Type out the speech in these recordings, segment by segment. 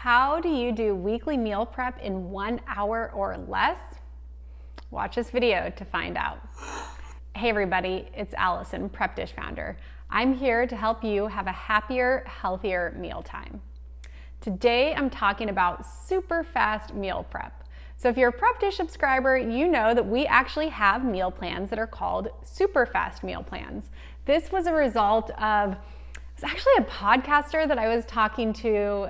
How do you do weekly meal prep in 1 hour or less? Watch this video to find out. Hey everybody, it's Allison, Prep Dish founder. I'm here to help you have a happier, healthier mealtime. Today I'm talking about super fast meal prep. So if you're a Prep Dish subscriber, you know that we actually have meal plans that are called super fast meal plans. This was a result of, it's actually a podcaster that I was talking to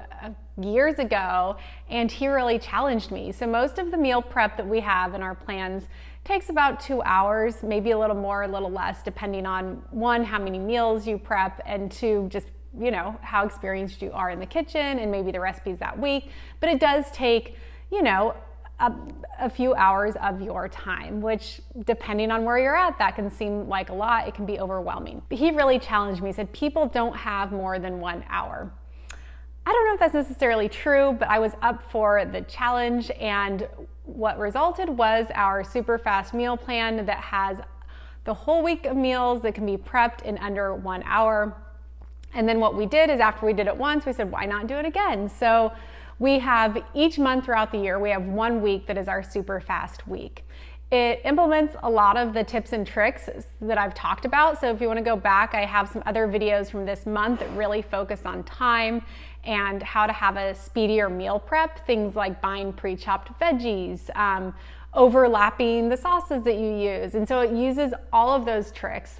years ago, and he really challenged me. So most of the meal prep that we have in our plans takes about 2 hours, maybe a little more, a little less, depending on one, how many meals you prep, and two, just how experienced you are in the kitchen and maybe the recipes that week. But it does take, a few hours of your time, which depending on where you're at, that can seem like a lot. It can be overwhelming. But he really challenged me. He said, people don't have more than 1 hour. I don't know if that's necessarily true, but I was up for the challenge, and what resulted was our super fast meal plan that has the whole week of meals that can be prepped in under 1 hour. And then what we did is, after we did it once, we said, why not do it again? So we have each month throughout the year, we have 1 week that is our super fast week. It implements a lot of the tips and tricks that I've talked about. So if you want to go back, I have some other videos from this month that really focus on time and how to have a speedier meal prep. Things like buying pre-chopped veggies, overlapping the sauces that you use. And so it uses all of those tricks.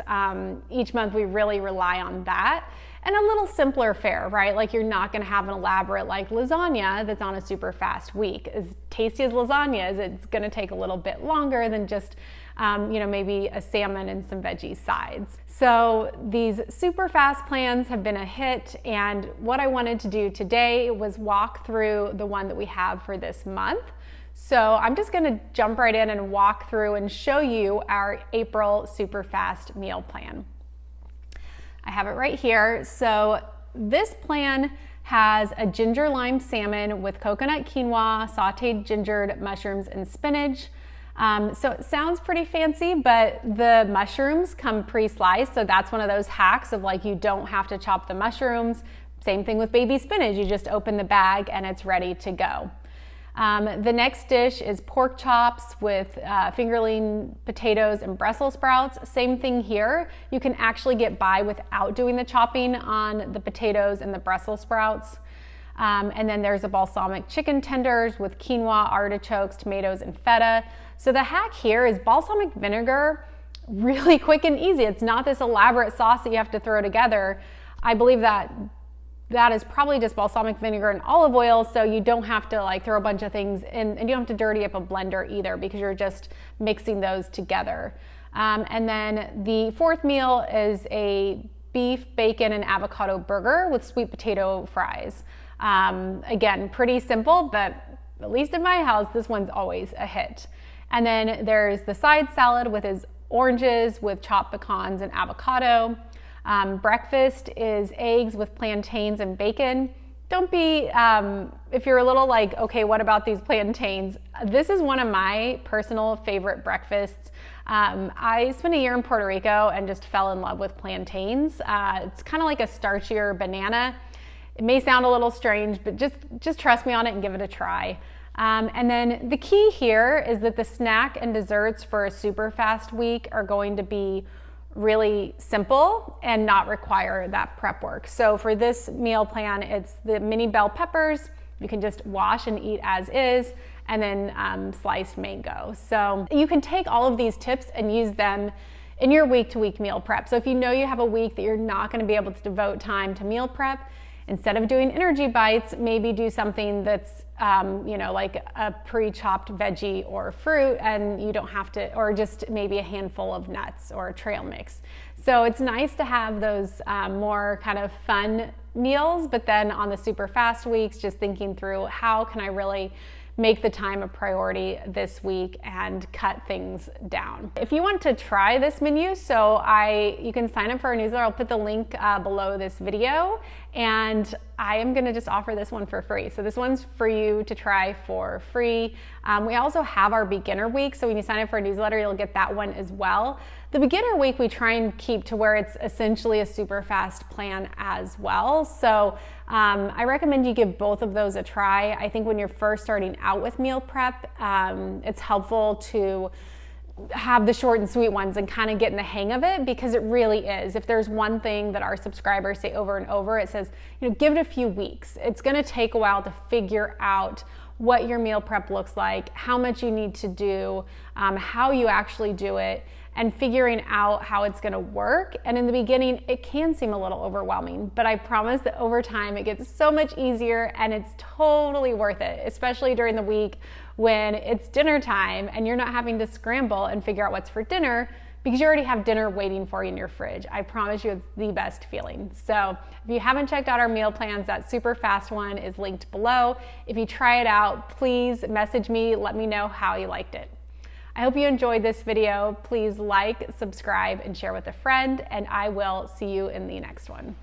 Each month we really rely on that. And a little simpler fare, right? Like, you're not gonna have an elaborate like lasagna that's on a super fast week. As tasty as lasagna is, it's gonna take a little bit longer than just maybe a salmon and some veggie sides. So these super fast plans have been a hit, and what I wanted to do today was walk through the one that we have for this month. So I'm just gonna jump right in and walk through and show you our April super fast meal plan. I have it right here. So this plan has a ginger lime salmon with coconut quinoa, sauteed gingered mushrooms, and spinach. So it sounds pretty fancy, but the mushrooms come pre-sliced. So that's one of those hacks of, like, you don't have to chop the mushrooms. Same thing with baby spinach. You just open the bag and it's ready to go. The next dish is pork chops with fingerling potatoes and Brussels sprouts. Same thing here. You can actually get by without doing the chopping on the potatoes and the Brussels sprouts. And then there's a balsamic chicken tenders with quinoa, artichokes, tomatoes, and feta. So the hack here is balsamic vinegar, really quick and easy. It's not this elaborate sauce that you have to throw together. I believe that is probably just balsamic vinegar and olive oil, so you don't have to throw a bunch of things in, and you don't have to dirty up a blender either, because you're just mixing those together. And then the fourth meal is a beef, bacon, and avocado burger with sweet potato fries. Again, pretty simple, but at least in my house, this one's always a hit. And then there's the side salad with his oranges with chopped pecans and avocado. Breakfast is eggs with plantains and bacon. Don't be, if you're a little like, okay, what about these plantains? This is one of my personal favorite breakfasts. I spent a year in Puerto Rico and just fell in love with plantains. It's kind of like a starchier banana. It may sound a little strange, but just trust me on it and give it a try. And then the key here is that the snack and desserts for a super fast week are going to be really simple and not require that prep work. So for this meal plan, it's the mini bell peppers. You can just wash and eat as is, and then sliced mango. So you can take all of these tips and use them in your week-to-week meal prep. So if you know you have a week that you're not going to be able to devote time to meal prep, instead of doing energy bites, maybe do something that's like a pre-chopped veggie or fruit, and you don't have to, or just maybe a handful of nuts or a trail mix. So it's nice to have those more kind of fun meals, but then on the super fast weeks, just thinking through, how can I really make the time a priority this week and cut things down. If you want to try this menu, you can sign up for our newsletter. I'll put the link below this video, and I am gonna just offer this one for free. So this one's for you to try for free. We also have our beginner week. So when you sign up for a newsletter, you'll get that one as well. The beginner week, we try and keep to where it's essentially a super fast plan as well. So I recommend you give both of those a try. I think when you're first starting out with meal prep, it's helpful to have the short and sweet ones and kind of getting the hang of it, because it really is. If there's one thing that our subscribers say over and over, it says, give it a few weeks. It's going to take a while to figure out what your meal prep looks like, how much you need to do, how you actually do it, and figuring out how it's going to work. And in the beginning, it can seem a little overwhelming, but I promise that over time it gets so much easier and it's totally worth it, especially during the week when it's dinner time and you're not having to scramble and figure out what's for dinner, because you already have dinner waiting for you in your fridge. I promise you it's the best feeling. So if you haven't checked out our meal plans, that super fast one is linked below. If you try it out, please message me, let me know how you liked it. I hope you enjoyed this video. Please like, subscribe, and share with a friend, and I will see you in the next one.